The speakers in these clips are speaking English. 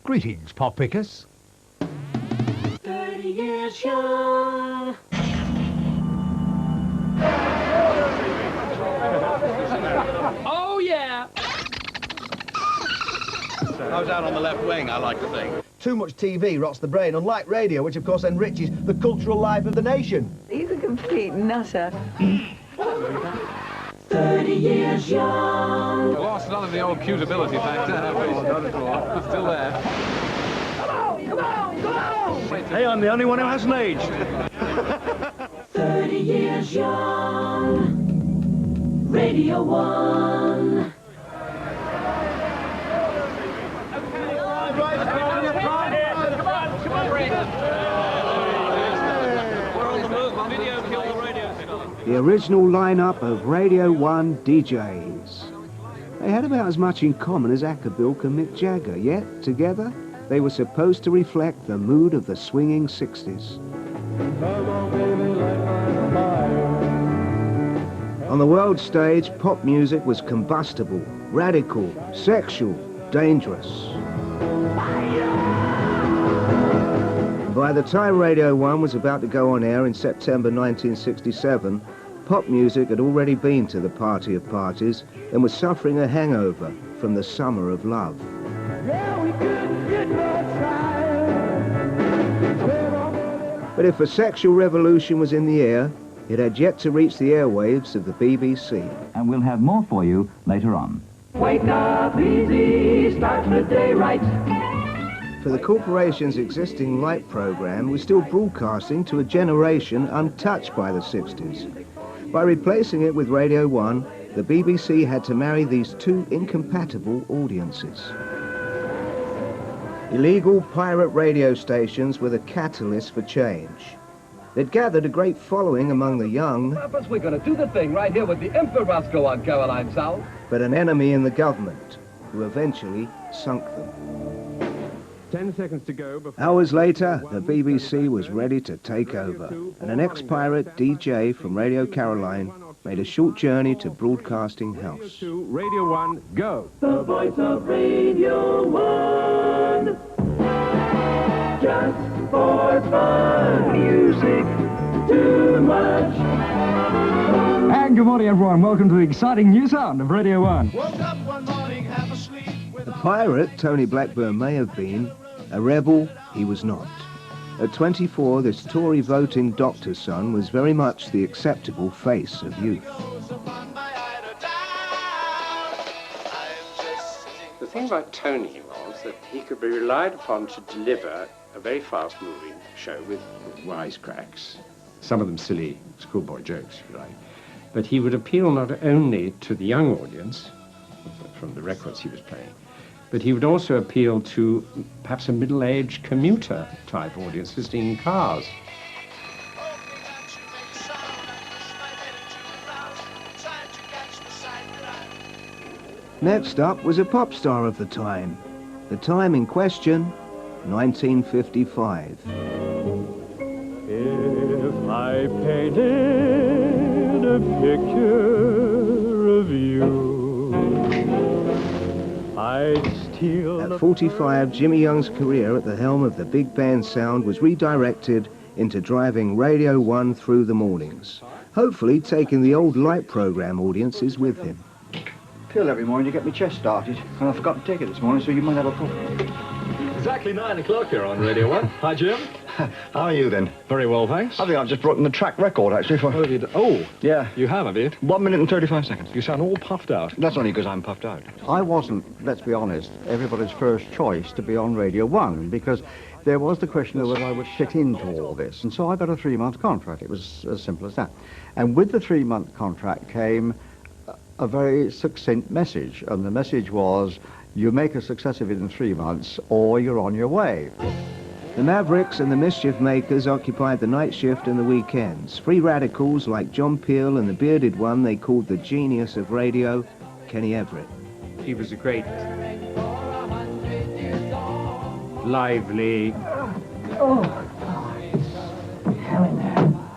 Greetings, pop pickers. 30 years young. Oh, yeah! I was out on the left wing, I like to think. Too much TV rots the brain, unlike radio, which of course enriches the cultural life of the nation. He's a complete nutter. 30 years young. We lost none of the old cutability factor, have we? Not at all. It's still there. Come on! Hey, I'm the only one who hasn't aged. 30 years young. Radio 1. The original lineup of Radio 1 DJs. They had about as much in common as Acapulco and Mick Jagger, yet, together, they were supposed to reflect the mood of the swinging 60s. On the world stage, pop music was combustible, radical, sexual, dangerous. By the time Radio 1 was about to go on air in September 1967, pop music had already been to the party of parties and was suffering a hangover from the summer of love. But if a sexual revolution was in the air, it had yet to reach the airwaves of the BBC. And we'll have more for you later on. Wake up easy, start the day right. For the corporation's existing light program was still broadcasting to a generation untouched by the 60s. By replacing it with Radio 1, the BBC had to marry these two incompatible audiences. Illegal pirate radio stations were the catalyst for change. They'd gathered a great following among the young, We're going to do the thing right here with the Emperor Roscoe on Caroline South. but an enemy in the government, who eventually sunk them. 10 seconds to go before... Hours later, the BBC was ready to take over, and an ex-pirate DJ from Radio Caroline made a short journey to Broadcasting House. Radio 1, go! The voice of Radio 1. Just for fun. Music too much. And good morning, everyone. Welcome to the exciting new sound of Radio 1. Woke up one morning, half asleep. The pirate Tony Blackburn may have been, a rebel he was not. At 24, this Tory voting doctor's son was very much the acceptable face of youth. The thing about Tony was that he could be relied upon to deliver a very fast-moving show with wisecracks, some of them silly schoolboy jokes, if you like. But he would appeal not only to the young audience, from the records he was playing, but he would also appeal to perhaps a middle-aged commuter-type audience visiting in cars. Next up was a pop star of the time. The time in question, 1955. If I painted a picture of you, I'd steal... At 45, Jimmy Young's career at the helm of the big band sound was redirected into driving Radio 1 through the mornings, hopefully taking the old light program audiences with him. Pill every morning to get my chest started, and I forgot to take it this morning, so you might have a problem. Exactly 9 o'clock here on Radio 1. Hi, Jim. How are you then? Very well, thanks. I think I've just broken the track record, actually, for... Oh, yeah. You have you? 1 minute and 35 seconds. You sound all puffed out. That's only because I'm puffed out. I wasn't, let's be honest, everybody's first choice to be on Radio 1, because there was the question of whether I would fit into all this. And so I got a 3-month contract. It was as simple as that. And with the 3-month contract came a very succinct message. And the message was, you make a success of it in 3 months, or you're on your way. The Mavericks and the Mischief Makers occupied the night shift and the weekends. Free radicals like John Peel and the bearded one they called the genius of radio, Kenny Everett. He was a great, lively,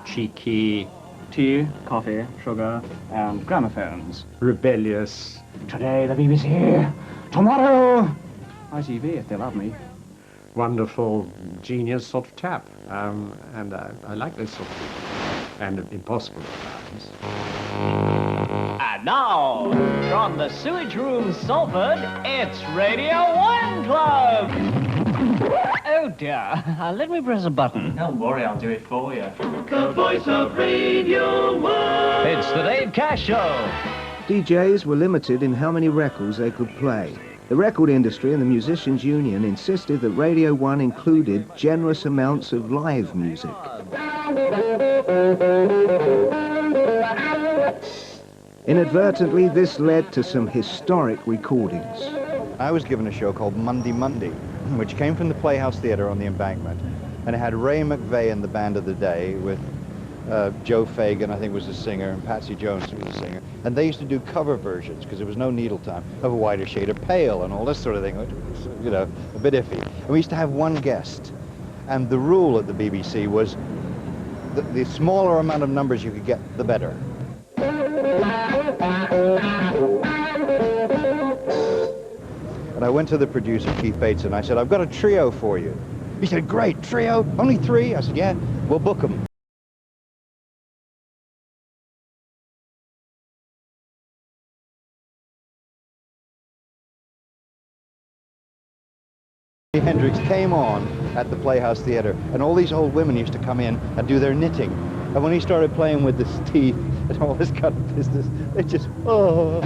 cheeky, Tea, coffee, sugar, and gramophones. rebellious. Today the BBC, tomorrow ITV, if they'll have me. Wonderful, genius sort of chap. And I like this sort of thing. And impossible at times. And now, from the Sewage Room, Salford, it's Radio 1 Club! Oh dear, let me press a button. Don't worry, I'll do it for you. The voice of Radio 1. It's the Dave Cash Show. DJs were limited in how many records they could play. The record industry and the Musicians' Union insisted that Radio 1 included generous amounts of live music. Inadvertently, this led to some historic recordings. I was given a show called Monday Monday, which came from the Playhouse Theatre on the Embankment, and it had Ray McVeigh in the band of the day with Joe Fagan, I think, was the singer, and Patsy Jones was the singer. And they used to do cover versions, because there was no needle time, of A Whiter Shade of Pale and all this sort of thing, which was, you know, a bit iffy. And we used to have one guest. And the rule at the BBC was the smaller amount of numbers you could get, the better. And I went to the producer, Keith Bates, and I said, I've got a trio for you. He said, great, trio? Only 3? I said, yeah, we'll book them. Hendrix came on at the Playhouse Theatre, and all these old women used to come in and do their knitting. And when he started playing with his teeth and all this kind of business, they just, oh.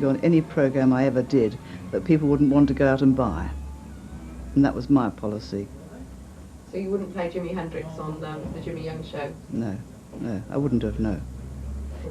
On any programme I ever did that people wouldn't want to go out and buy. And that was my policy. So you wouldn't play Jimi Hendrix on the Jimmy Young show? No, no, I wouldn't have, no.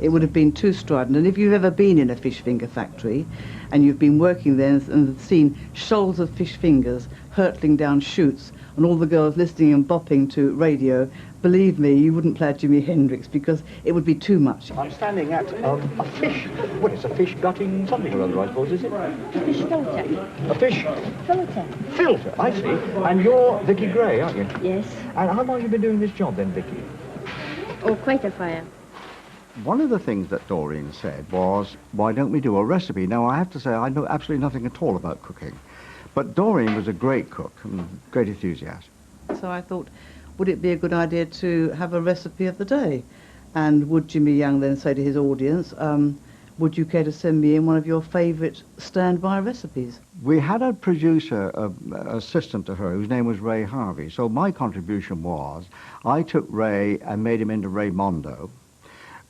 It would have been too strident. And if you've ever been in a fish finger factory and you've been working there and seen shoals of fish fingers hurtling down chutes and all the girls listening and bopping to radio, believe me, you wouldn't play Jimi Hendrix because it would be too much. I'm standing at a fish. What is a fish gutting something or other, I suppose, is it? A fish filter. A fish? Filter. Filter, I see. And you're Vicky Gray, aren't you? Yes. And how long have you been doing this job then, Vicky? Oh, quite a while. One of the things that Doreen said was, why don't we do a recipe? Now, I have to say, I know absolutely nothing at all about cooking. But Doreen was a great cook and great enthusiast. So I thought, would it be a good idea to have a recipe of the day? And would Jimmy Young then say to his audience, would you care to send me in one of your favourite standby recipes? We had a producer, assistant to her, whose name was Ray Harvey. So my contribution was, I took Ray and made him into Raymondo.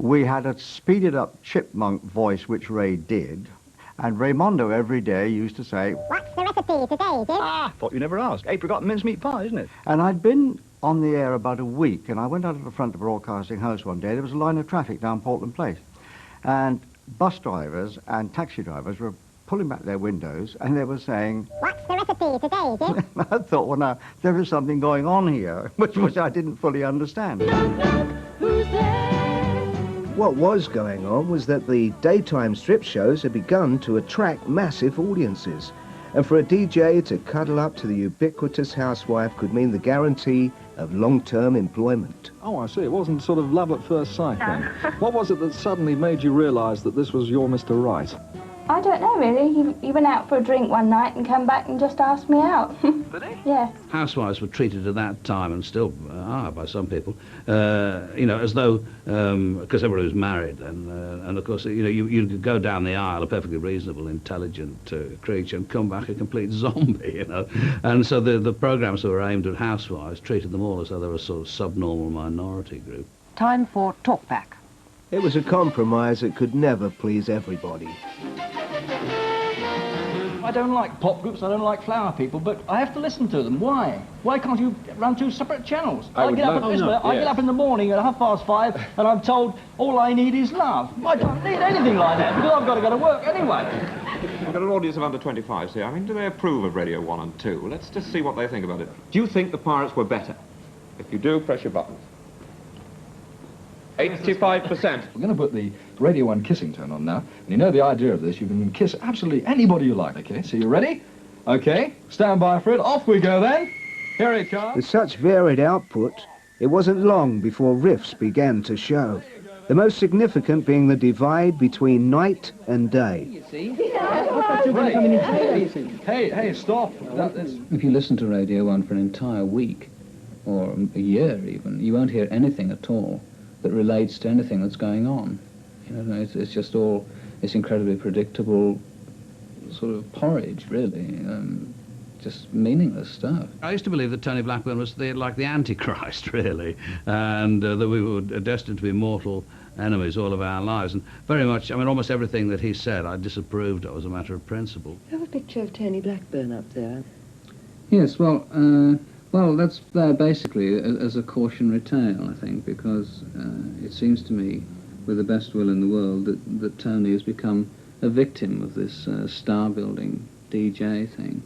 We had a speeded up chipmunk voice, which Ray did. And Raymondo every day used to say, what's the recipe today, Dick? Ah, thought you never asked. Apricot mincemeat pie, isn't it? And I'd been on the air about a week, and I went out to the front of Broadcasting House one day. There was a line of traffic down Portland Place. And bus drivers and taxi drivers were pulling back their windows, and they were saying, what's the recipe today, Dick? I thought, well, now, there is something going on here, which I didn't fully understand. Who's there? What was going on was that the daytime strip shows had begun to attract massive audiences. And for a DJ to cuddle up to the ubiquitous housewife could mean the guarantee of long-term employment. Oh, I see. It wasn't sort of love at first sight then. What was it that suddenly made you realise that this was your Mr. Right? I don't know, really. He went out for a drink one night and came back and just asked me out. Did he? Yeah. Housewives were treated at that time, and still are by some people, you know, as though, because everybody was married, and of course, you know, you could go down the aisle, a perfectly reasonable, intelligent creature, and come back a complete zombie, you know. And so the programmes that were aimed at housewives treated them all as though they were a sort of subnormal minority group. time for Talkback. It was a compromise that could never please everybody. I don't like pop groups, I don't like flower people, but I have to listen to them. Why? Why can't you run two separate channels? I get up in the morning at 5:30 and I'm told all I need is love. I don't need anything like that because I've got to go to work anyway. We've got an audience of under 25s here. I mean, do they approve of Radio 1 and 2? Let's just see what they think about it. Do you think the Pirates were better? If you do, press your buttons. 85%. We're going to put the Radio 1 kissing tone on now. And you know the idea of this. You can kiss absolutely anybody you like. Okay, so you ready? Okay, stand by for it. Off we go then. Here it comes. With such varied output, it wasn't long before riffs began to show. The most significant being the divide between night and day. Hey, stop. If you listen to Radio 1 for an entire week, or a year even, you won't hear anything at all that relates to anything that's going on. You know, it's just all, it's incredibly predictable sort of porridge, really. Just meaningless stuff. I used to believe that Tony Blackburn was like the Antichrist, really, and that we were destined to be mortal enemies all of our lives. And very much, I mean, almost everything that he said I disapproved of as a matter of principle. You have a picture of Tony Blackburn up there. Yes, well, that's there basically as a cautionary tale, I think, because it seems to me, with the best will in the world, that Tony has become a victim of this star-building DJ thing.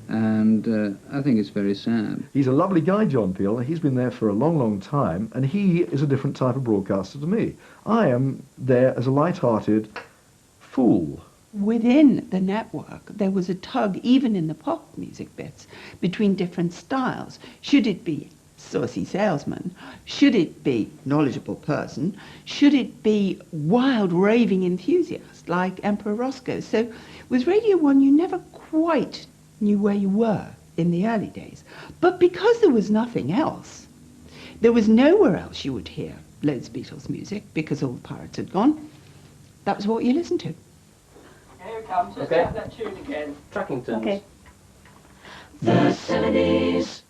And I think it's very sad. He's a lovely guy, John Peel. He's been there for a long, long time, and he is a different type of broadcaster to me. I am there as a light-hearted fool. Within the network, there was a tug, even in the pop music bits, between different styles. Should it be saucy salesman? Should it be knowledgeable person? Should it be wild, raving enthusiast like Emperor Roscoe? So with Radio 1, you never quite knew where you were in the early days. But because there was nothing else, there was nowhere else you would hear loads of Beatles music because all the pirates had gone. That was what you listened to. Here it comes. Let's have that tune again. Trackingtons. Okay. The 70s.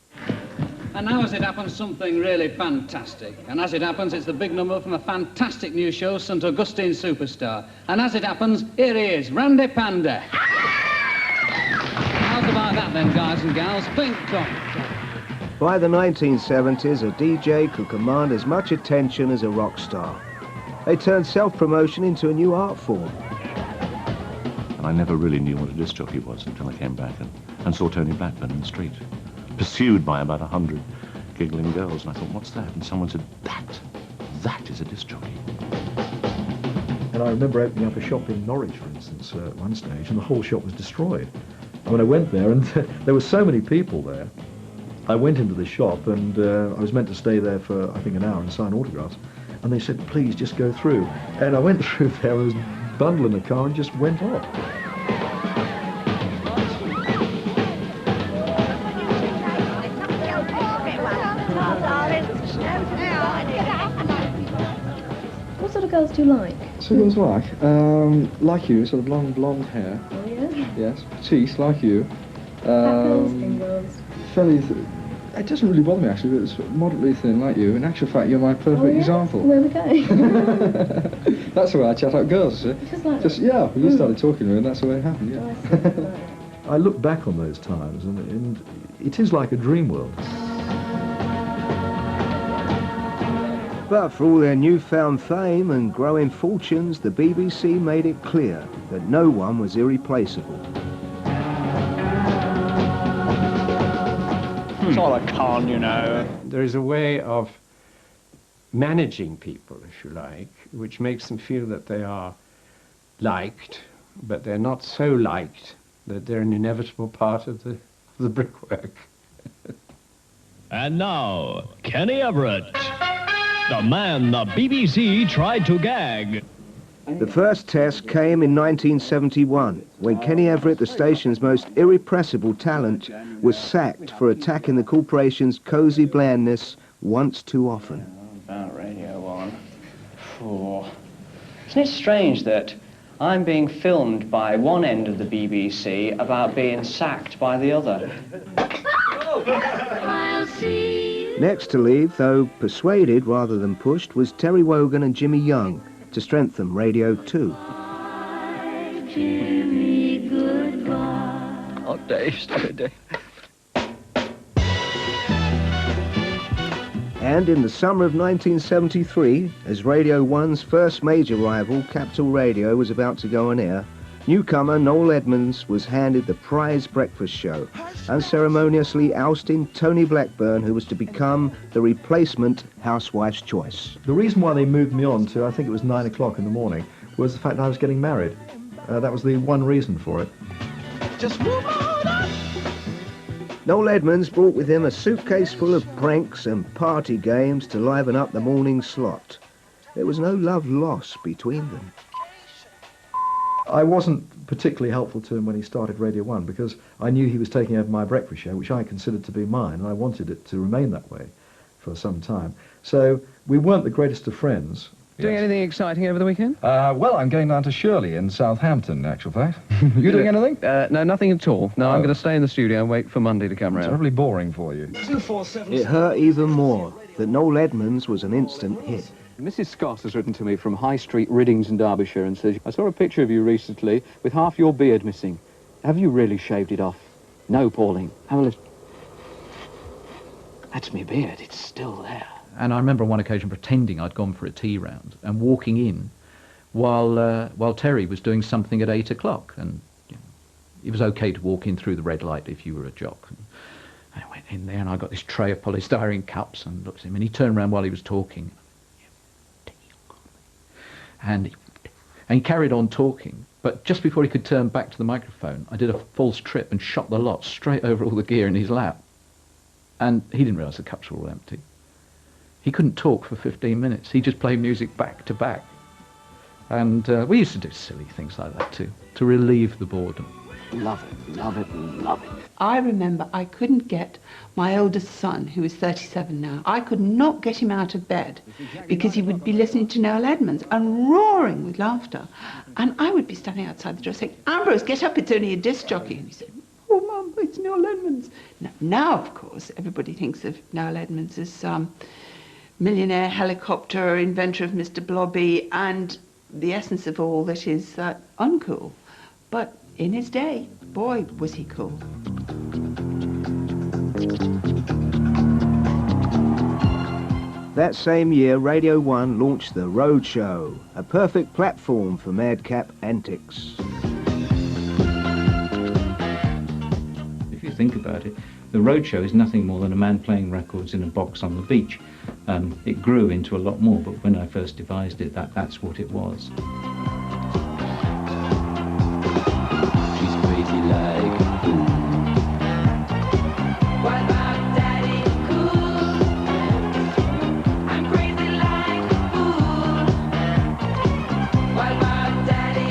And now, as it happens, something really fantastic. And as it happens, it's the big number from a fantastic new show, St. Augustine Superstar. And as it happens, here he is, Randy Panda. How's about that then, guys and gals? Think on. By the 1970s, a DJ could command as much attention as a rock star. They turned self-promotion into a new art form. I never really knew what a disc jockey was until I came back and saw Tony Blackburn in the street, pursued by about 100 giggling girls. And I thought, what's that? And someone said, that is a disc jockey. And I remember opening up a shop in Norwich, for instance, at one stage, and the whole shop was destroyed. And when I went there, and there were so many people there, I went into the shop, and I was meant to stay there for, I think, an hour and sign autographs. And they said, please, just go through. And I went through there, I was bundled in a car and just went off. What sort of girls do you like? So girls like you, sort of long blonde hair. Oh, yeah? Yes, petite, like you. Girls. Fairly, it doesn't really bother me actually, but it's moderately thin like you. In actual fact, you're my perfect example. Where we going? That's the way I chat out girls, see? Just like yeah, you started talking to me and that's the way it happened, yeah. I look back on those times and it is like a dream world. But for all their newfound fame and growing fortunes, the BBC made it clear that no one was irreplaceable. It's all a con, you know. There is a way of managing people, if you like, which makes them feel that they are liked, but they're not so liked that they're an inevitable part of the brickwork. And now, Kenny Everett, the man the BBC tried to gag. The first test came in 1971, when Kenny Everett, the station's most irrepressible talent, was sacked for attacking the corporation's cosy blandness once too often. About Radio 1. Oh. Isn't it strange that I'm being filmed by one end of the BBC about being sacked by the other? I'll see Next to leave, though persuaded rather than pushed, was Terry Wogan and Jimmy Young to strengthen Radio 2. Jimmy, goodbye. Oh, Dave, stop it, Dave. And in the summer of 1973, as Radio 1's first major rival, Capital Radio, was about to go on air, newcomer Noel Edmonds was handed the prize breakfast show, unceremoniously ousting Tony Blackburn, who was to become the replacement Housewife's Choice. The reason why they moved me on to, I think it was 9 o'clock in the morning, was the fact that I was getting married. That was the one reason for it. Just move on up. Noel Edmonds brought with him a suitcase full of pranks and party games to liven up the morning slot. There was no love lost between them. I wasn't particularly helpful to him when he started Radio 1 because I knew he was taking over my breakfast show, which I considered to be mine, and I wanted it to remain that way for some time. So we weren't the greatest of friends. Doing anything exciting over the weekend? Well, I'm going down to Shirley in Southampton, in actual fact. You doing anything? No, nothing at all. No, I'm going to stay in the studio and wait for Monday to come round. Terribly boring for you. It hurt even more that Noel Edmonds was an instant hit. Mrs. Scott has written to me from High Street, Riddings in Derbyshire and says, I saw a picture of you recently with half your beard missing. Have you really shaved it off? No, Pauline. Have a listen. That's me beard. It's still there. And I remember on one occasion pretending I'd gone for a tea round and walking in while Terry was doing something at 8 o'clock. And you know, it was okay to walk in through the red light if you were a jock. And I went in there and I got this tray of polystyrene cups and looked at him and he turned around while he was talking. And he carried on talking. But just before he could turn back to the microphone, I did a false trip and shot the lot straight over all the gear in his lap. And he didn't realise the cups were all empty. He couldn't talk for 15 minutes. He just played music back to back. And we used to do silly things like that too, to relieve the boredom. Love it, love it, love it. I remember I couldn't get my oldest son, who is 37 now, I could not get him out of bed because he would be listening to Noel Edmonds and roaring with laughter. And I would be standing outside the door saying, Ambrose, get up, it's only a disc jockey. And he said, oh, Mum, it's Noel Edmonds. Now, of course, everybody thinks of Noel Edmonds as millionaire helicopter, inventor of Mr. Blobby, and the essence of all that is uncool. But in his day, boy, was he cool. That same year, Radio 1 launched The Road Show, a perfect platform for madcap antics. If you think about it, The Road Show is nothing more than a man playing records in a box on the beach. It grew into a lot more, but when I first devised it, that's what it was. She's crazy like ooh. What about Daddy Cool? I'm crazy like a fool. What about Daddy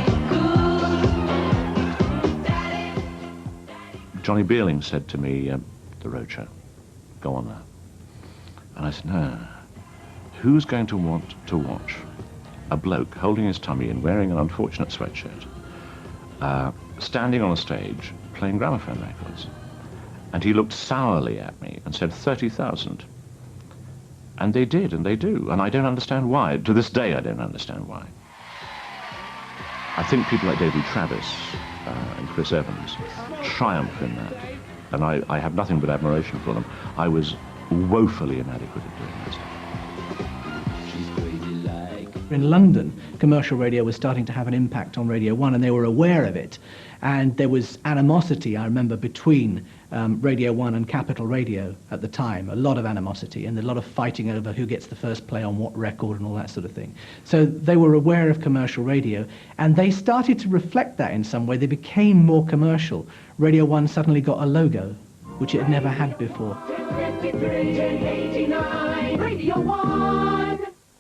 Cool? Johnny Beerling said to me, The Road Show, go on now. And I said, no, who's going to want to watch a bloke holding his tummy and wearing an unfortunate sweatshirt, standing on a stage playing gramophone records? And he looked sourly at me and said 30,000. And they did, and they do, and I don't understand why. To this day, I don't understand why. I think people like David Travis and Chris Evans triumph in that, and I have nothing but admiration for them. I was woefully inadequate at doing this. In London, commercial radio was starting to have an impact on Radio 1, and they were aware of it. And there was animosity, I remember, between Radio 1 and Capital Radio at the time, a lot of animosity and a lot of fighting over who gets the first play on what record and all that sort of thing. So they were aware of commercial radio, and they started to reflect that in some way. They became more commercial. Radio 1 suddenly got a logo, which it had never had before.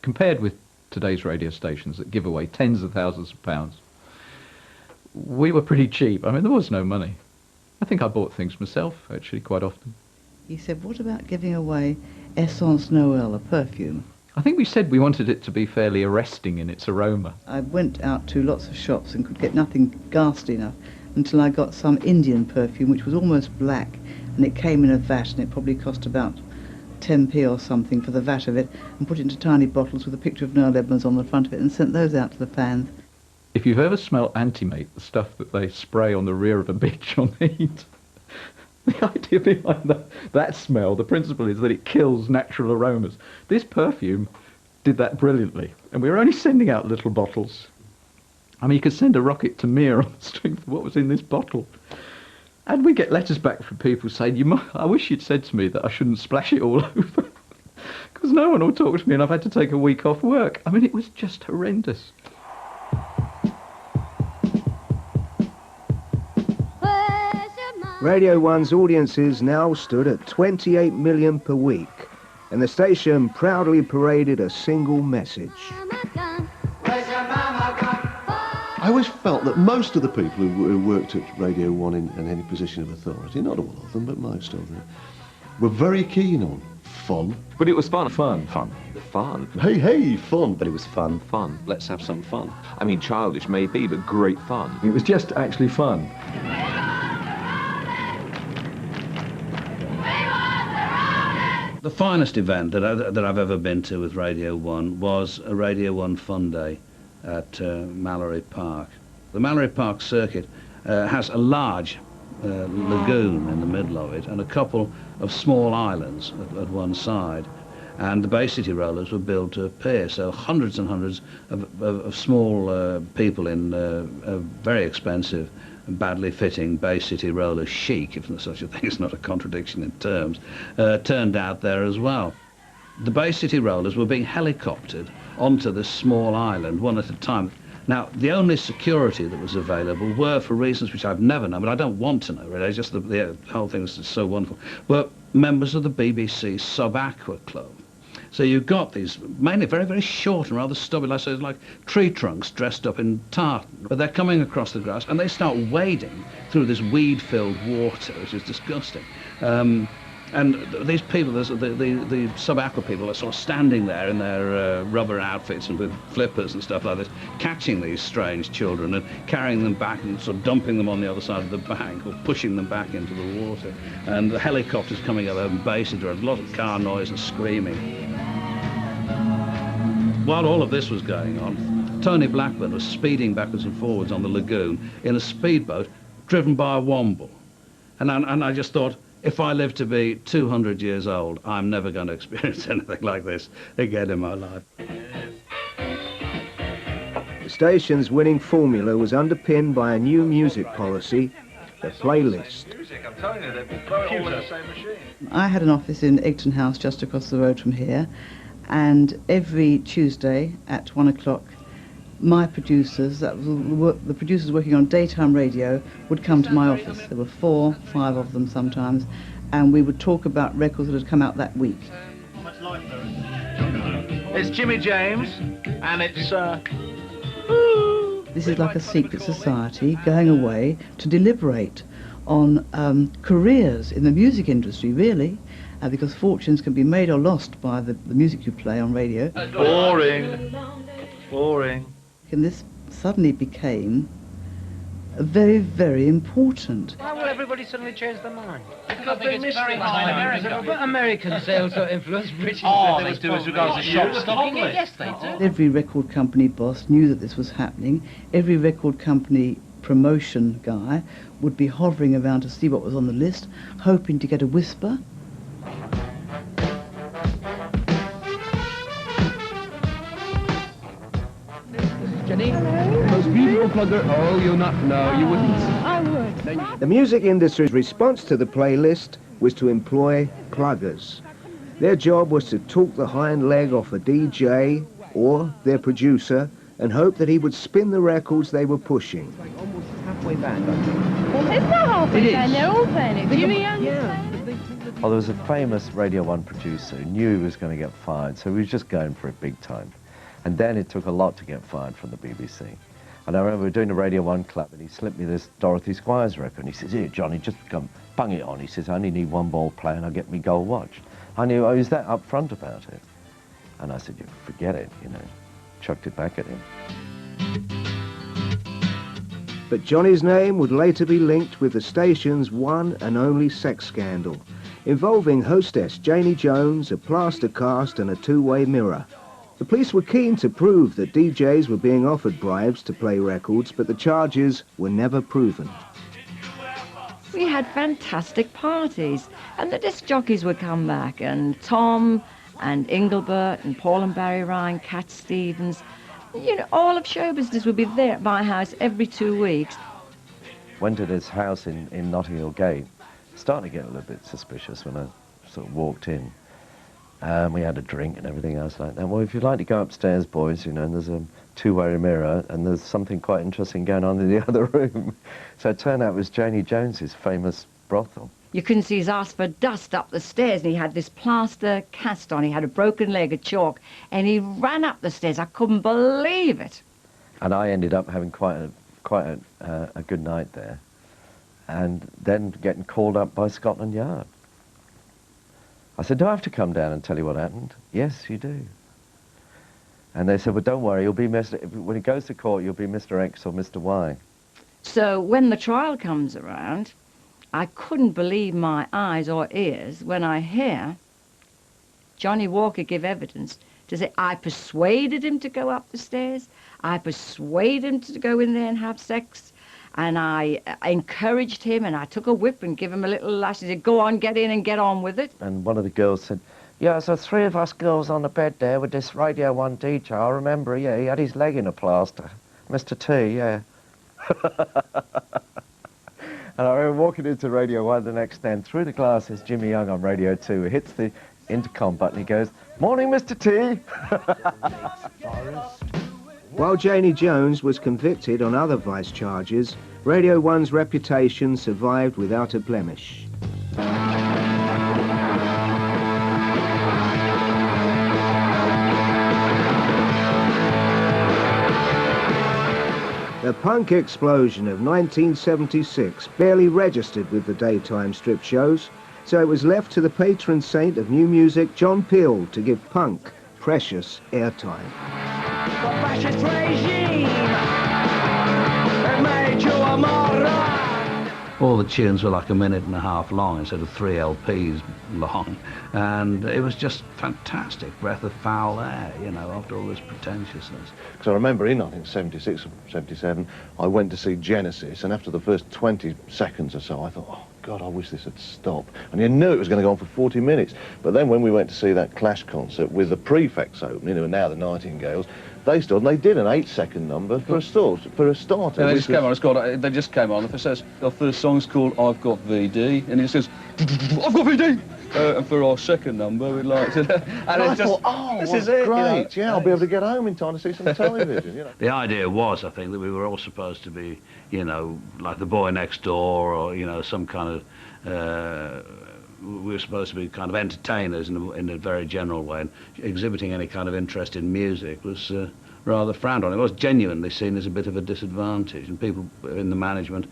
Compared with today's radio stations that give away tens of thousands of pounds, we were pretty cheap. I mean, there was no money. I think I bought things myself, actually, quite often. He said, what about giving away Essence Noël, a perfume? I think we said we wanted it to be fairly arresting in its aroma. I went out to lots of shops and could get nothing ghastly enough until I got some Indian perfume, which was almost black, and it came in a vat, and it probably cost about 10p or something for the vat of it, and put it into tiny bottles with a picture of Noel Edmonds on the front of it, and sent those out to the fans. If you've ever smelled Antimate, the stuff that they spray on the rear of a bitch on heat, the idea behind that smell, the principle is that it kills natural aromas. This perfume did that brilliantly, and we were only sending out little bottles. I mean, you could send a rocket to Mir on the strength of what was in this bottle. And we get letters back from people saying, I wish you'd said to me that I shouldn't splash it all over, because no one will talk to me and I've had to take a week off work. I mean, it was just horrendous. Radio 1's audiences now stood at 28 million per week, and the station proudly paraded a single message. I always felt that most of the people who worked at Radio 1 in any position of authority, not all of them, but most of them, were very keen on fun. But it was fun. Fun. Fun. Hey, fun. But it was fun. Let's have some fun. I mean, childish maybe, but great fun. It was just actually fun. The finest event that I've ever been to with Radio 1 was a Radio 1 Fun Day at Mallory Park. The Mallory Park circuit has a large lagoon in the middle of it and a couple of small islands at one side. And the Bay City rollers were built to appear, so hundreds and hundreds of small people in very expensive, badly fitting Bay City roller chic, if such a thing is not a contradiction in terms, turned out there as well. The Bay City rollers were being helicoptered onto this small island, one at a time. Now, the only security that was available were, for reasons which I've never known, but I don't want to know, really, just the whole thing is so wonderful, were members of the BBC Sub-Aqua Club. So you've got these mainly very, very short and rather stubby, like tree trunks dressed up in tartan. But they're coming across the grass and they start wading through this weed-filled water, which is disgusting. And these people, the sub-aqua people, are sort of standing there in their rubber outfits and with flippers and stuff like this, catching these strange children and carrying them back and sort of dumping them on the other side of the bank or pushing them back into the water. And the helicopters coming over and basically, a lot of car noise and screaming. While all of this was going on, Tony Blackburn was speeding backwards and forwards on the lagoon in a speedboat driven by a womble. And I just thought, if I live to be 200 years old, I'm never going to experience anything like this again in my life. The station's winning formula was underpinned by a new music policy, the playlist. I had an office in Egton House just across the road from here, and every Tuesday at 1 o'clock, my producers, that was the producers working on daytime radio, would come to my office. There were 4, 5 of them sometimes, and we would talk about records that had come out that week. It's Jimmy James, and it's This is like a secret society going away to deliberate on careers in the music industry, really, because fortunes can be made or lost by the music you play on radio. Boring. And this suddenly became very, very important. Why will everybody suddenly change their mind? Because they missed it. But Americans, they also influence British. Oh, they do as regards the shop stocking it. Yes, they do. Every record company boss knew that this was happening. Every record company promotion guy would be hovering around to see what was on the list, hoping to get a whisper. Jenny? Most beautiful plugger. Oh, you're not. No, you wouldn't. I would. The music industry's response to the playlist was to employ pluggers. Their job was to talk the hind leg off a DJ or their producer and hope that he would spin the records they were pushing. It's not halfway down, they're all playing it. Jimmy Young. Well, there was a famous Radio 1 producer who knew he was going to get fired, so he was just going for it big time. And then it took a lot to get fired from the BBC. And I remember we were doing a Radio 1 club, and he slipped me this Dorothy Squires record, and he says, "Here, Johnny, just come, bung it on." He says, "I only need one ball play, and I'll get me gold watch." I knew I was that upfront about it. And I said, "You forget it," you know, chucked it back at him. But Johnny's name would later be linked with the station's one and only sex scandal. involving hostess Janie Jones, a plaster cast and a two-way mirror. The police were keen to prove that DJs were being offered bribes to play records, but the charges were never proven. We had fantastic parties, and the disc jockeys would come back, and Tom and Engelbert and Paul and Barry Ryan, Cat Stevens, you know, all of show business would be there at my house every 2 weeks. Went to this house in Notting Hill Gate, starting to get a little bit suspicious when I sort of walked in. We had a drink and everything else like that. Well, if you'd like to go upstairs, boys, you know, and there's a two-way mirror and there's something quite interesting going on in the other room. So it turned out it was Janie Jones's famous brothel. You couldn't see his ass for dust up the stairs, and he had this plaster cast on. He had a broken leg of chalk, and he ran up the stairs. I couldn't believe it. And I ended up having quite a good night there, and then getting called up by Scotland Yard. I said, do I have to come down and tell you what happened? Yes, you do. And they said, well, don't worry, you'll be when it goes to court, you'll be Mr. X or Mr. Y. So when the trial comes around, I couldn't believe my eyes or ears when I hear Johnny Walker give evidence to say, I persuaded him to go up the stairs, I persuaded him to go in there and have sex, and I encouraged him, and I took a whip and give him a little lash. He said, go on, get in and get on with it. And one of the girls said, yeah, so 3 of us girls on the bed there with this Radio 1 DJ. I remember, yeah, he had his leg in a plaster. Mr. T, yeah. And I remember walking into Radio 1 the next day, and through the glasses, Jimmy Young on Radio 2 hits the intercom button. He goes, morning, Mr. T. While Janie Jones was convicted on other vice charges, Radio 1's reputation survived without a blemish. The punk explosion of 1976 barely registered with the daytime strip shows, so it was left to the patron saint of new music, John Peel, to give punk precious airtime. The fascist regime had made you a moron. All the tunes were like 1.5 minutes long instead of 3 LPs long, and it was just fantastic breath of foul air, you know, after all this pretentiousness. Because I remember in, I think, 76 or 77, I went to see Genesis, and after the first 20 seconds or so, I thought, oh, God, I wish this had stopped. And you knew it was going to go on for 40 minutes. But then when we went to see that Clash concert with the Prefects opening, and now the Nightingales, they stood and they did an 8-second number for a starter. Yeah, they just came on. It's called. They just came on. The first song's called "I've Got VD," and it says, "I've got VD." And for our second number, we'd like to. And I thought, oh, this is it, great! You know? Yeah, I'll be able to get home in time to see some television. You know. The idea was, I think, that we were all supposed to be, you know, like the boy next door, or you know, some kind of. We were supposed to be kind of entertainers in a very general way, and exhibiting any kind of interest in music was rather frowned on. It was genuinely seen as a bit of a disadvantage, and people in the management,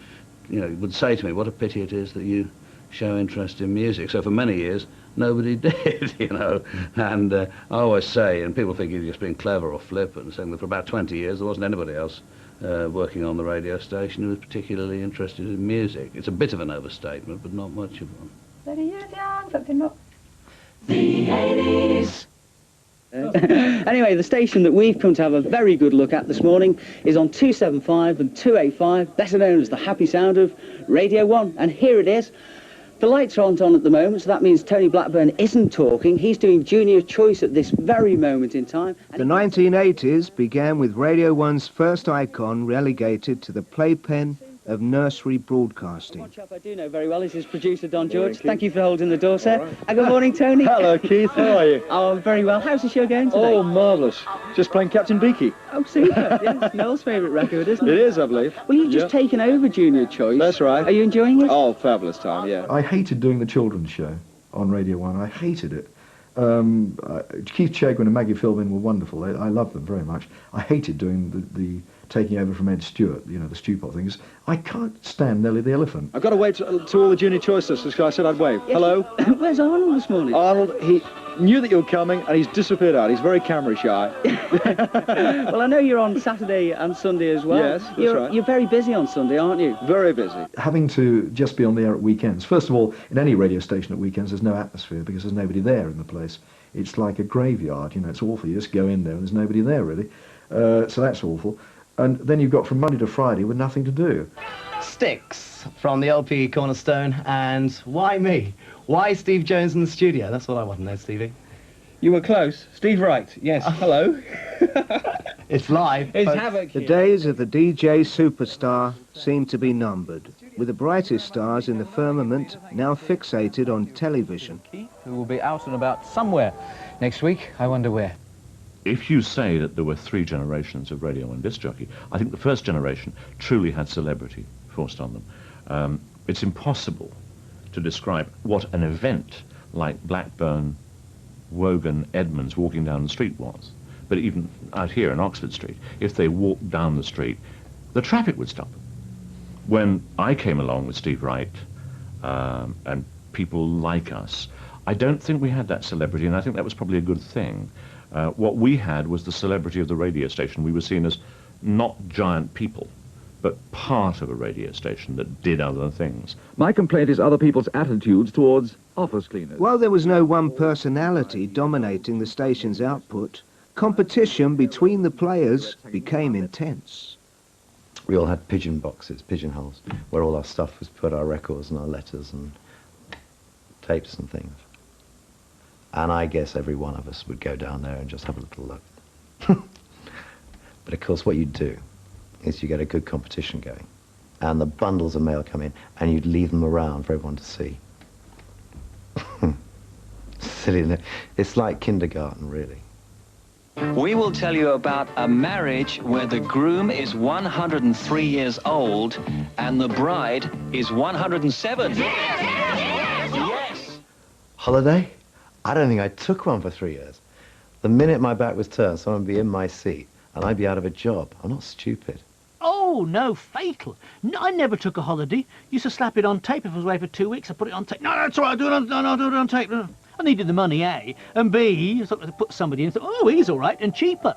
you know, would say to me, what a pity it is that you show interest in music. So for many years, nobody did, you know, and I always say, and people think you're just being clever or flippant, saying that for about 20 years there wasn't anybody else working on the radio station who was particularly interested in music. It's a bit of an overstatement, but not much of one. The 80s. Anyway, the station that we've come to have a very good look at this morning is on 275 and 285, better known as the happy sound of Radio 1. And here it is. The lights aren't on at the moment, so that means Tony Blackburn isn't talking. He's doing Junior Choice at this very moment in time. The 1980s began with Radio 1's first icon relegated to the playpen of nursery broadcasting. One chap I do know very well is his producer, Don George. Thank you for holding the door, sir. And good morning, Tony. Hello, Keith. How are you? Oh, very well. How's the show going today? Oh, marvellous. Just playing Captain Beaky. Oh, super. Yes, Noel's favourite record, isn't it? It is, I believe. Well, you've just taken over Junior Choice. That's right. Are you enjoying it? Oh, fabulous time, yeah. I hated doing the children's show on Radio 1. I hated it. Keith Chegwin and Maggie Philbin were wonderful. I loved them very much. I hated doing the taking over from Ed Stewart, you know, the Stewpot things. I can't stand Nellie the Elephant. I've got to wave to all the Junior Choice listeners because I said I'd wave. Yes. Hello? Where's Arnold this morning? Arnold, knew that you were coming, and he's disappeared out. He's very camera shy. Well, I know you're on Saturday and Sunday as well. Yes, that's right. You're very busy on Sunday, aren't you? Very busy. Having to just be on the air at weekends. First of all, in any radio station at weekends, there's no atmosphere because there's nobody there in the place. It's like a graveyard, you know, it's awful. You just go in there and there's nobody there, really. So that's awful. And then you've got from Monday to Friday with nothing to do. Sticks from the LP Cornerstone, and why me? Why Steve Jones in the studio? That's what I want to know, Stevie. You were close. Steve Wright, yes. Hello. It's live. It's folks. Havoc. The days of the DJ superstar seem to be numbered, with the brightest stars in the firmament now fixated on television. Who will be out and about somewhere next week, I wonder where. If you say that there were 3 generations of Radio 1 disc jockey, I think the first generation truly had celebrity forced on them. It's impossible to describe what an event like Blackburn, Wogan, Edmonds walking down the street was. But even out here in Oxford Street, if they walked down the street, the traffic would stop. When I came along with Steve Wright and people like us, I don't think we had that celebrity, and I think that was probably a good thing. What we had was the celebrity of the radio station. We were seen as not giant people, but part of a radio station that did other things. My complaint is other people's attitudes towards office cleaners. While there was no one personality dominating the station's output, competition between the players became intense. We all had pigeon boxes, pigeonholes, where all our stuff was put, our records and our letters and tapes and things. And I guess every one of us would go down there and just have a little look. But of course what you'd do is you get a good competition going, and the bundles of mail come in, and you'd leave them around for everyone to see. Silly, isn't it? It's like kindergarten, really. We will tell you about a marriage where the groom is 103 years old and the bride is 107. Yes! Holiday? I don't think I took one for 3 years. The minute my back was turned, someone would be in my seat, and I'd be out of a job. I'm not stupid. Oh, no, fatal. No, I never took a holiday. Used to slap it on tape. If I was away for 2 weeks, I put it on tape. No, that's all right, I'll do it on tape. No. I needed the money, A. And B, I thought I could put somebody in and thought, oh, he's all right, and cheaper.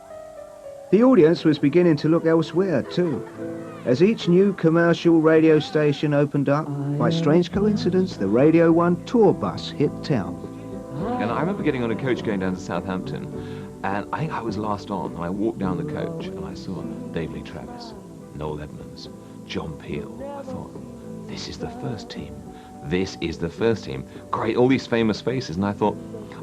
The audience was beginning to look elsewhere, too. As each new commercial radio station opened up, by strange coincidence, the Radio 1 tour bus hit town. And I remember getting on a coach going down to Southampton, and I think I was last on, and I walked down the coach, and I saw Dave Lee Travis, Noel Edmonds, John Peel. I thought, this is the first team. This is the first team. Great, all these famous faces, and I thought,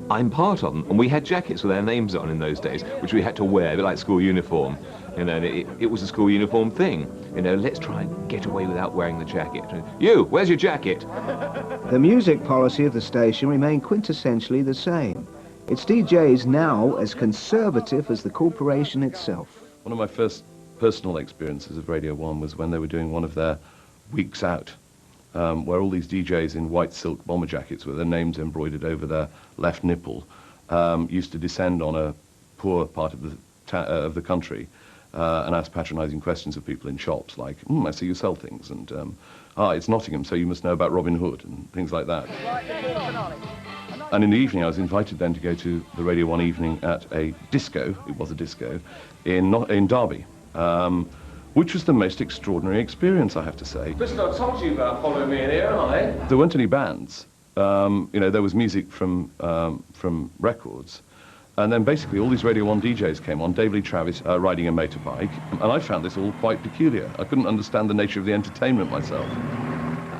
I'm part of them. And we had jackets with their names on in those days, which we had to wear, a bit like school uniform. You know, it was a school uniform thing. You know, let's try and get away without wearing the jacket. You, where's your jacket? The music policy of the station remained quintessentially the same. Its DJs now as conservative as the corporation itself. One of my first personal experiences of Radio 1 was when they were doing one of their weeks out, where all these DJs in white silk bomber jackets with their names embroidered over their left nipple used to descend on a poor part of the country and ask patronizing questions of people in shops like, I see you sell things, and it's Nottingham, so you must know about Robin Hood, and things like that. And in the evening, I was invited then to go to the Radio 1 evening at a disco, it was a disco, in Derby, which was the most extraordinary experience, I have to say. Listen, I told you about following me in here, haven't I? There weren't any bands. You know, there was music from records. And then basically all these Radio 1 DJs came on, Dave Lee Travis riding a motorbike, and I found this all quite peculiar. I couldn't understand the nature of the entertainment myself.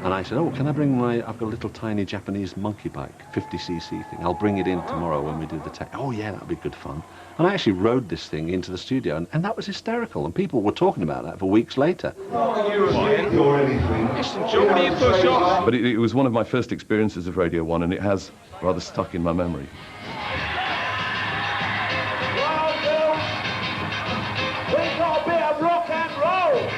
And I said, oh, can I bring I've got a little tiny Japanese monkey bike, 50cc thing. I'll bring it in tomorrow when we do the tech. Oh, yeah, that'd be good fun. And I actually rode this thing into the studio, and that was hysterical, and people were talking about that for weeks later. But it was one of my first experiences of Radio 1, and it has rather stuck in my memory. We've got a bit of rock and roll.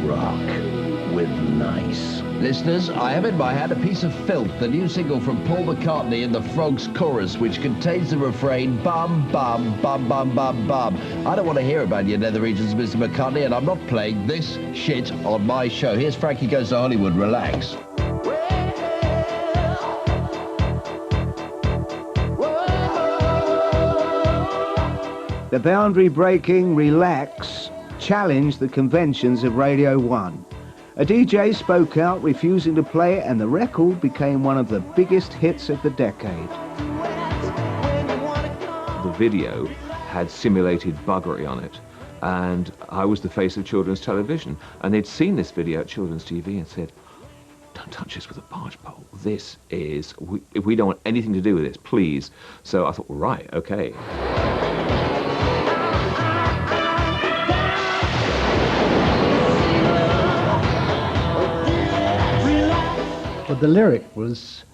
Rock with nice Listeners, I have in my hand a piece of filth, the new single from Paul McCartney and the Frogs chorus, which contains the refrain, bum, bum, bum, bum, bum, bum. I don't want to hear about your nether regions, Mr. McCartney, and I'm not playing this shit on my show. Here's Frankie Goes to Hollywood, relax. The boundary-breaking Relax challenged the conventions of Radio 1. A DJ spoke out, refusing to play it, and the record became one of the biggest hits of the decade. The video had simulated buggery on it, and I was the face of children's television, and they'd seen this video at children's TV and said, don't touch this with a barge pole. This is, if we don't want anything to do with this, please. So I thought, well, right, okay. But the lyric was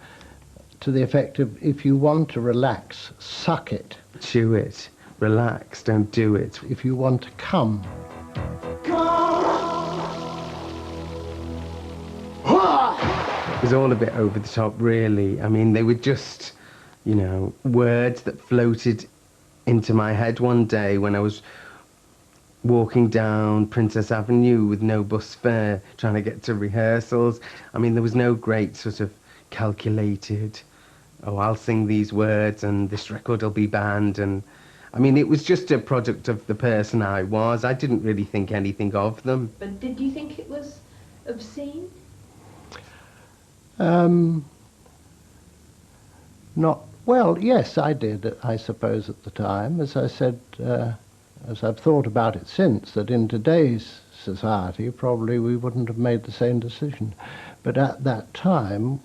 to the effect of, if you want to relax, suck it. Chew it. Relax, don't do it. If you want to come. It was all a bit over the top, really. I mean, they were just, you know, words that floated into my head one day when I was walking down Princess Avenue with no bus fare, trying to get to rehearsals. I mean, there was no great sort of calculated, oh, I'll sing these words and this record will be banned. And I mean, it was just a product of the person I was. I didn't really think anything of them. But did you think it was obscene? Not, well, yes, I did, I suppose, at the time. As I said, as I've thought about it since, that in today's society, probably we wouldn't have made the same decision. But at that time,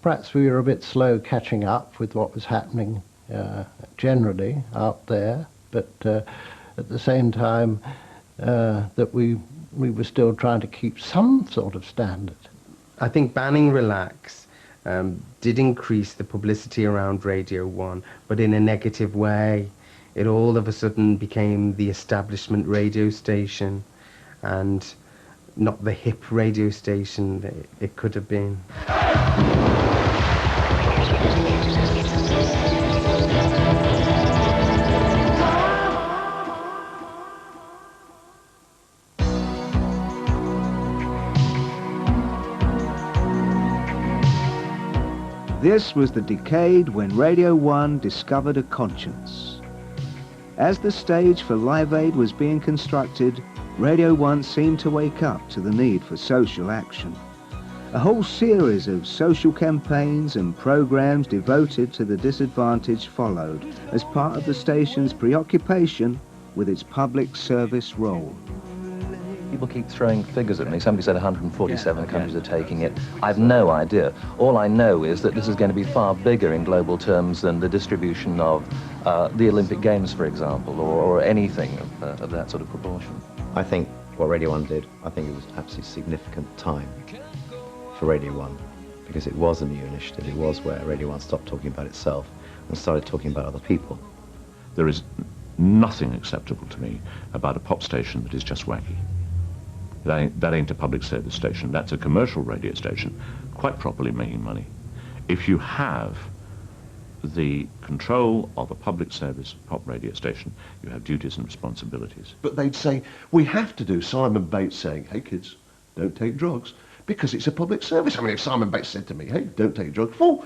perhaps we were a bit slow catching up with what was happening generally out there, but at the same time that we were still trying to keep some sort of standard. I think banning Relax did increase the publicity around Radio 1, but in a negative way. It all of a sudden became the establishment radio station and not the hip radio station that it could have been. This was the decade when Radio 1 discovered a conscience. As the stage for Live Aid was being constructed, Radio 1 seemed to wake up to the need for social action. A whole series of social campaigns and programs devoted to the disadvantaged followed as part of the station's preoccupation with its public service role. People keep throwing figures at me. Somebody said 147 countries are taking it. I've no idea. All I know is that this is going to be far bigger in global terms than the distribution of the Olympic Games, for example, or anything of that sort of proportion. I think what Radio 1 did, I think it was absolutely significant time for Radio 1, because it was a new initiative. It was where Radio 1 stopped talking about itself and started talking about other people. There is nothing acceptable to me about a pop station that is just wacky. That ain't a public service station. That's a commercial radio station, quite properly making money. If you have the control of a public service pop radio station, you have duties and responsibilities. But they'd say, we have to do Simon Bates saying, hey kids, don't take drugs, because it's a public service. I mean, if Simon Bates said to me, hey, don't take drugs, well,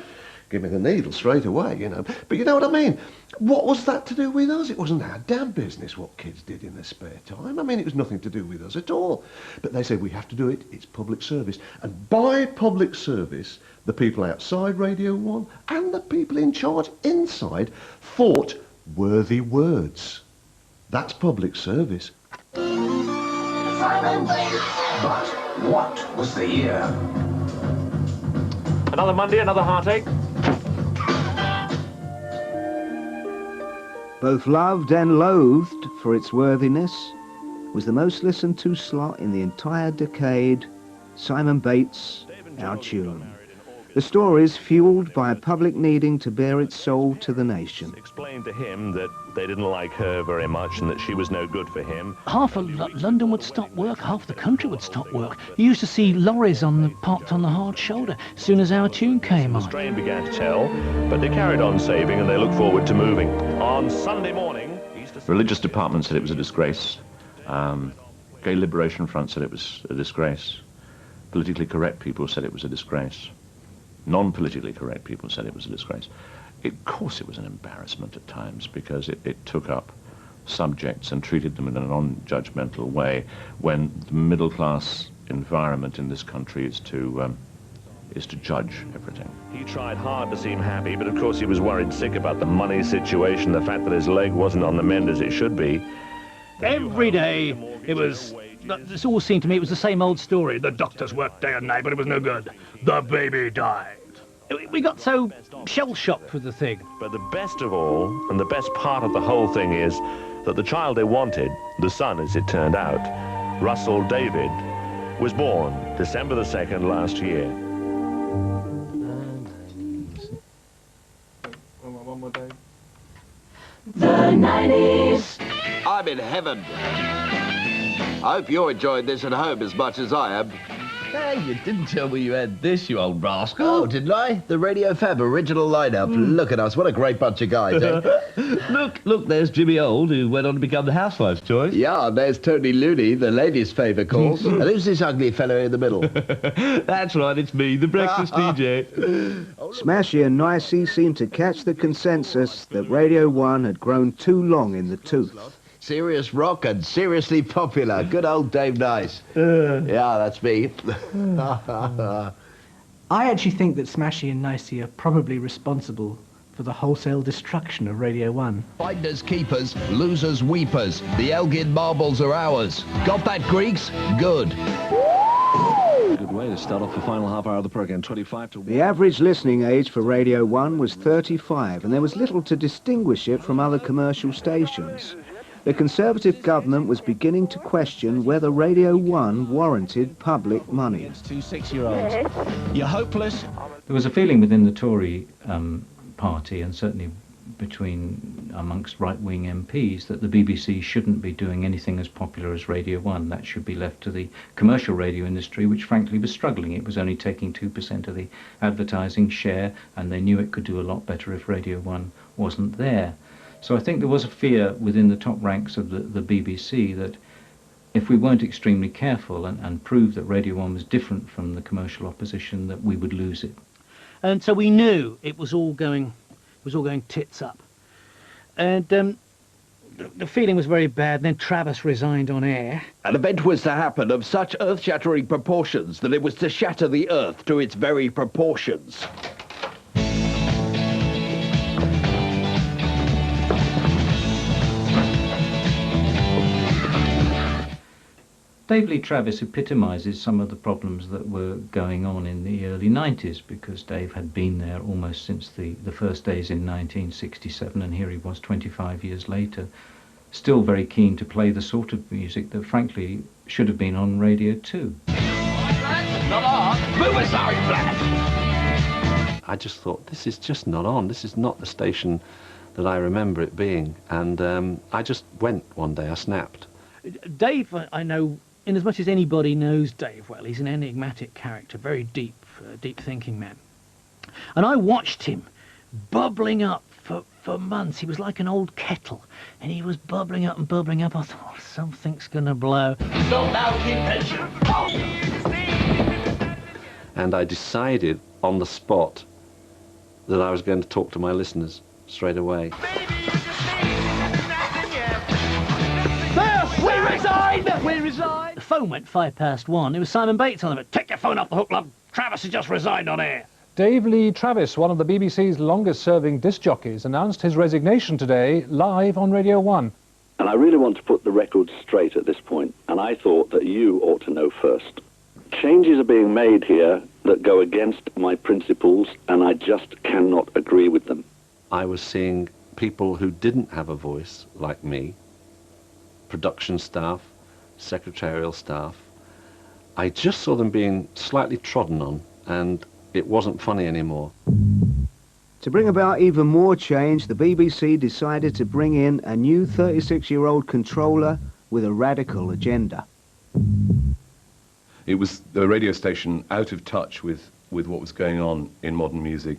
give me the needle straight away, you know. But you know what I mean? What was that to do with us? It wasn't our damn business what kids did in their spare time. I mean, it was nothing to do with us at all. But they said, we have to do it, it's public service. And by public service, the people outside Radio 1 and the people in charge inside thought worthy words. That's public service. Simon Bates. But what was the year? Another Monday, another heartache. Both loved and loathed for its worthiness, was the most listened to slot in the entire decade, Simon Bates, Our Tune. The stories fueled by a public needing to bare its soul to the nation. Explained to him that they didn't like her very much and that she was no good for him. Half of London would stop work, half the country would stop work. You used to see lorries parked on the hard shoulder as soon as our tune came on. The strain began to tell, but they carried on saving and they looked forward to moving. On Sunday morning... Religious department said it was a disgrace. Gay Liberation Front said it was a disgrace. Politically correct people said it was a disgrace. Non-politically correct people said it was a disgrace. Of course it was an embarrassment at times because it took up subjects and treated them in a non-judgmental way when the middle-class environment in this country is to judge everything. He tried hard to seem happy, but of course he was worried sick about the money situation, the fact that his leg wasn't on the mend as it should be. Every day it was... This all seemed to me it was the same old story. The doctors worked day and night, but it was no good. The baby died. We got so shell-shocked with the thing. But the best of all, and the best part of the whole thing is that the child they wanted, the son as it turned out, Russell David, was born December the 2nd last year. The 90s. I'm in heaven. I hope you're enjoying this at home as much as I am. Hey, you didn't tell me you had this, you old rascal. Oh, didn't I? The Radio Fab original lineup. Look at us, what a great bunch of guys, eh? Look, there's Jimmy Old, who went on to become the housewife's choice. Yeah, and there's Tony Looney, the ladies' favourite course. And who's this ugly fellow in the middle? That's right, it's me, the breakfast DJ. Smashy and Nicey seemed to catch the consensus that Radio 1 had grown too long in the tooth. Serious rock and seriously popular. Good old Dave Nice. Yeah, that's me. I actually think that Smashy and Nicey are probably responsible for the wholesale destruction of Radio 1. Finders keepers, losers weepers. The Elgin marbles are ours. Got that, Greeks? Good. Good way to start off the final half hour of the programme, 25 to 1. The average listening age for Radio 1 was 35, and there was little to distinguish it from other commercial stations. The Conservative government was beginning to question whether Radio 1 warranted public money. Two 6-year-olds. You're hopeless. There was a feeling within the Tory party, and certainly amongst right-wing MPs, that the BBC shouldn't be doing anything as popular as Radio 1. That should be left to the commercial radio industry, which frankly was struggling. It was only taking 2% of the advertising share, and they knew it could do a lot better if Radio 1 wasn't there. So I think there was a fear within the top ranks of the BBC that if we weren't extremely careful and proved that Radio 1 was different from the commercial opposition, that we would lose it. And so we knew it was all going tits up. And the feeling was very bad. And then Travis resigned on air. An event was to happen of such earth-shattering proportions that it was to shatter the earth to its very proportions. Dave Lee Travis epitomises some of the problems that were going on in the early 90s, because Dave had been there almost since the first days in 1967, and here he was 25 years later, still very keen to play the sort of music that frankly should have been on Radio 2. I just thought, this is just not on. This is not the station that I remember it being. And I just went one day, I snapped. Dave, I know, in as much as anybody knows Dave well, he's an enigmatic character, very deep thinking man. And I watched him bubbling up for months. He was like an old kettle, and he was bubbling up and bubbling up. I thought, oh, something's gonna blow. And I decided on the spot that I was going to talk to my listeners straight away. We resign! The phone went 1:05. It was Simon Bates on it. Take your phone off the hook, love. Travis has just resigned on air. Dave Lee Travis, one of the BBC's longest-serving disc jockeys, announced his resignation today live on Radio 1. And I really want to put the record straight at this point, and I thought that you ought to know first. Changes are being made here that go against my principles, and I just cannot agree with them. I was seeing people who didn't have a voice, like me, production staff, secretarial staff. I just saw them being slightly trodden on, and it wasn't funny anymore. To bring about even more change, the BBC decided to bring in a new 36-year-old controller with a radical agenda. It was the radio station out of touch with what was going on in modern music.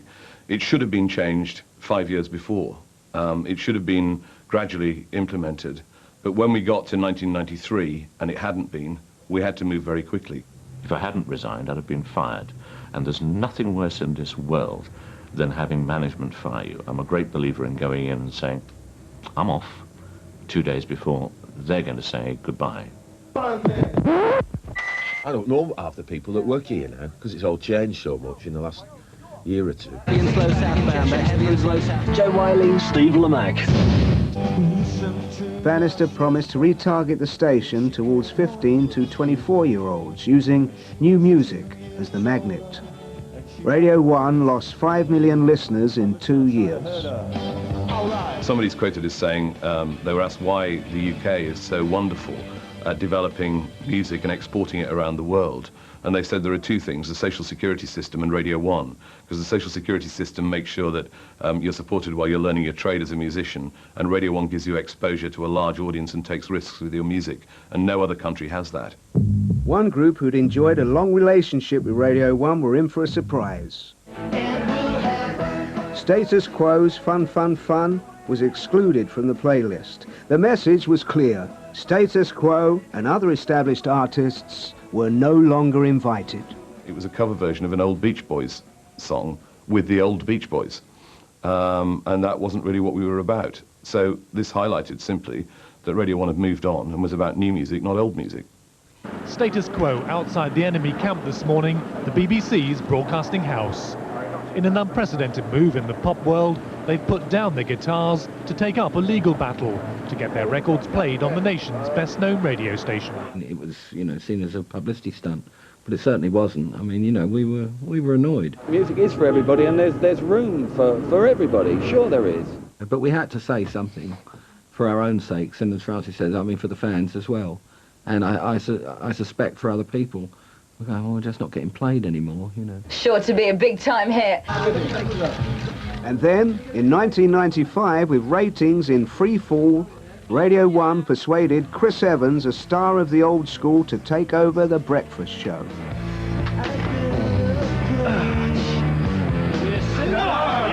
It should have been changed 5 years before. It should have been gradually implemented. But when we got to 1993 and it hadn't been, we had to move very quickly. If I hadn't resigned, I'd have been fired. And there's nothing worse in this world than having management fire you. I'm a great believer in going in and saying, I'm off. 2 days before, they're going to say goodbye. I don't know half the people that work here now, because it's all changed so much in the last year or two. Joe Wiley, Steve Lamacq. Bannister promised to retarget the station towards 15 to 24-year-olds using new music as the magnet. Radio 1 lost 5 million listeners in 2 years. Somebody's quoted as saying, they were asked why the UK is so wonderful at developing music and exporting it around the world. And they said there are two things, the social security system and Radio 1. Because the social security system makes sure that you're supported while you're learning your trade as a musician, and Radio 1 gives you exposure to a large audience and takes risks with your music. And no other country has that. One group who'd enjoyed a long relationship with Radio 1 were in for a surprise. Status Quo's Fun Fun Fun was excluded from the playlist. The message was clear. Status Quo and other established artists were no longer invited. It was a cover version of an old Beach Boys song with the old Beach Boys. And that wasn't really what we were about. So this highlighted simply that Radio 1 had moved on and was about new music, not old music. Status quo outside the enemy camp this morning, the BBC's broadcasting house. In an unprecedented move in the pop world, they've put down their guitars to take up a legal battle to get their records played on the nation's best-known radio station. It was, seen as a publicity stunt, but it certainly wasn't. I mean, we were annoyed. Music is for everybody, and there's room for everybody. Sure there is. But we had to say something for our own sakes, and as Francis says, I mean, for the fans as well. And I suspect for other people. We go, well, we're just not getting played anymore, Sure to be a big-time hit. And then, in 1995, with ratings in free fall, Radio 1 persuaded Chris Evans, a star of the old school, to take over the breakfast show.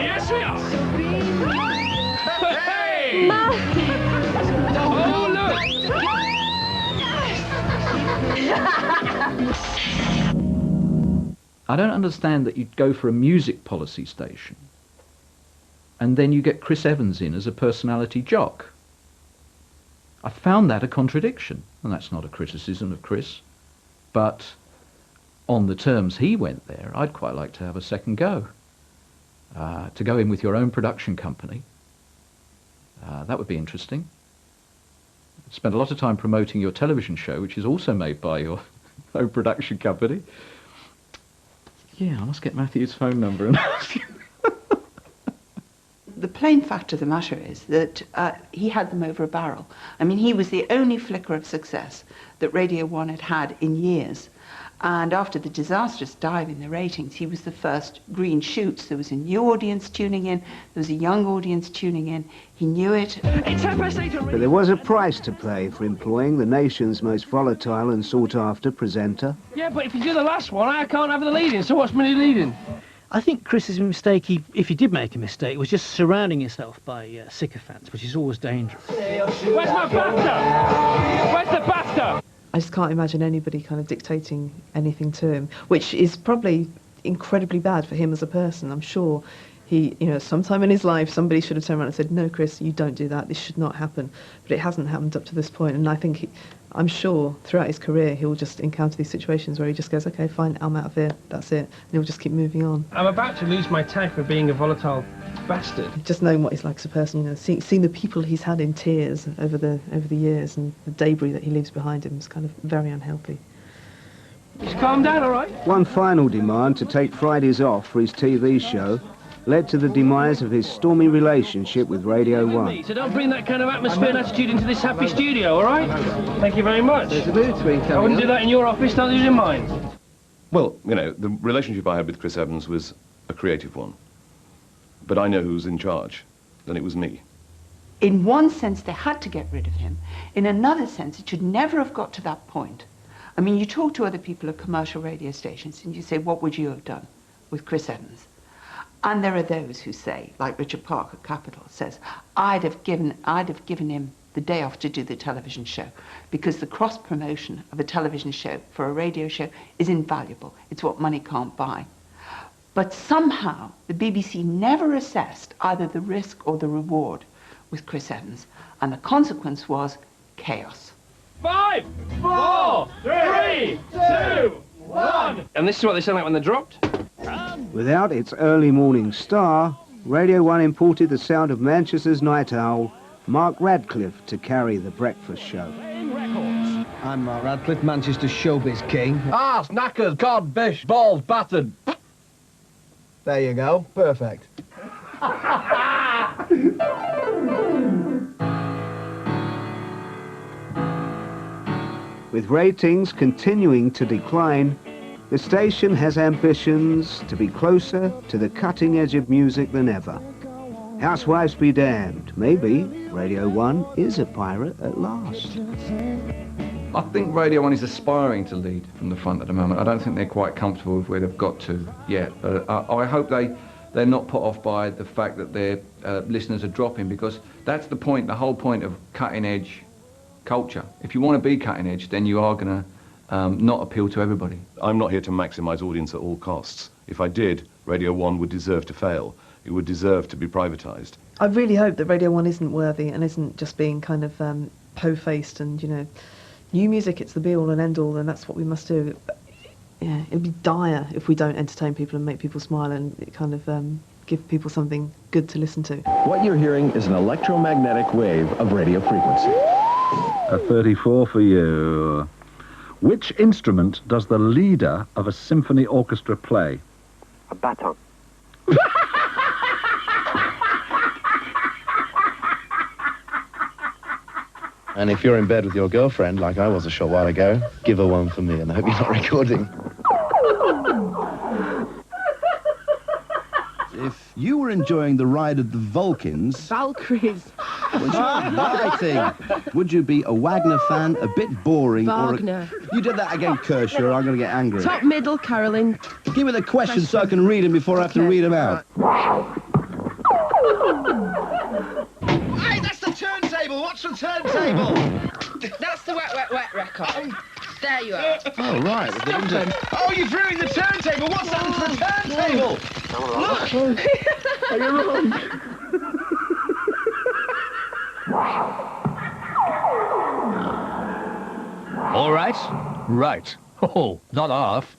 Yes, we are. Hey! Oh, look! I don't understand that you'd go for a music policy station and then you get Chris Evans in as a personality jock. I found that a contradiction, and that's not a criticism of Chris, but on the terms he went there, I'd quite like to have a second go. To go in with your own production company, that would be interesting. Spend a lot of time promoting your television show, which is also made by your own production company. Yeah, I must get Matthew's phone number and ask him. The plain fact of the matter is that he had them over a barrel. I mean, he was the only flicker of success that Radio 1 had had in years. And after the disastrous dive in the ratings, he was the first green shoots. There was a new audience tuning in. There was a young audience tuning in. He knew it. But there was a price to pay for employing the nation's most volatile and sought-after presenter. Yeah, but if you do the last one, I can't have the leading, so what's me leading? I think Chris's mistake, if he did make a mistake, was just surrounding himself by sycophants, which is always dangerous. Where's my BAFTA? Where's the BAFTA? I just can't imagine anybody kind of dictating anything to him, which is probably incredibly bad for him as a person. I'm sure he, sometime in his life, somebody should have turned around and said, no, Chris, you don't do that. This should not happen. But it hasn't happened up to this point. And I think, I'm sure throughout his career, he'll just encounter these situations where he just goes, OK, fine, I'm out of here. That's it. And he'll just keep moving on. I'm about to lose my tag for being a volatile bastard. Just knowing what he's like as a person, seeing the people he's had in tears over the years and the debris that he leaves behind him is kind of very unhealthy. Just calm down, all right? One final demand to take Fridays off for his TV show led to the demise of his stormy relationship with Radio 1. So don't bring that kind of atmosphere and attitude into this happy studio, all right? Thank you very much. There's a mood swing coming I wouldn't do that in your office, don't do it in mine. Well, you know, the relationship I had with Chris Evans was a creative one. But I know who was in charge, and it was me. In one sense, they had to get rid of him. In another sense, it should never have got to that point. I mean, you talk to other people at commercial radio stations and you say, what would you have done with Chris Evans? And there are those who say, like Richard Park at Capital says, I'd have given him the day off to do the television show, because the cross-promotion of a television show for a radio show is invaluable. It's what money can't buy. But somehow, the BBC never assessed either the risk or the reward with Chris Evans, and the consequence was chaos. 5, 4, 3, 2, 1. And this is what they sound like when they're dropped. Without its early morning star, Radio 1 imported the sound of Manchester's night owl, Mark Radcliffe, to carry the breakfast show. I'm Mark Radcliffe, Manchester's showbiz king. Arse, knackers, cod, fish, balls, battered. There you go, perfect. With ratings continuing to decline, the station has ambitions to be closer to the cutting edge of music than ever. Housewives be damned. Maybe Radio 1 is a pirate at last. I think Radio 1 is aspiring to lead from the front at the moment. I don't think they're quite comfortable with where they've got to yet. I hope they're not put off by the fact that their listeners are dropping, because that's the point, the whole point of cutting edge culture. If you want to be cutting edge, then you are going to not appeal to everybody. I'm not here to maximise audience at all costs. If I did, Radio 1 would deserve to fail. It would deserve to be privatised. I really hope that Radio 1 isn't worthy and isn't just being kind of po-faced and, you know, new music, it's the be-all and end-all, and that's what we must do. But, yeah, it'd be dire if we don't entertain people and make people smile and kind of give people something good to listen to. What you're hearing is an electromagnetic wave of radio frequency. A 34 for you. Which instrument does the leader of a symphony orchestra play? A baton. And if you're in bed with your girlfriend, like I was a short while ago, give her one for me, and I hope you're not recording. If you were enjoying the ride of the Vulcans... Valkyries. Would you be a Wagner fan, a bit boring, Wagner. or You did that again, Kershaw, I'm going to get angry. Top middle, Carolyn. Give me the questions so I can read them before I have to read them out. Hey, that's the turntable! What's the turntable? That's the wet, wet, wet record. There you are. Oh, right. Oh, you've ruined the turntable! What's happened to the turntable? Look! Are you wrong? All right. Right. Oh, not half.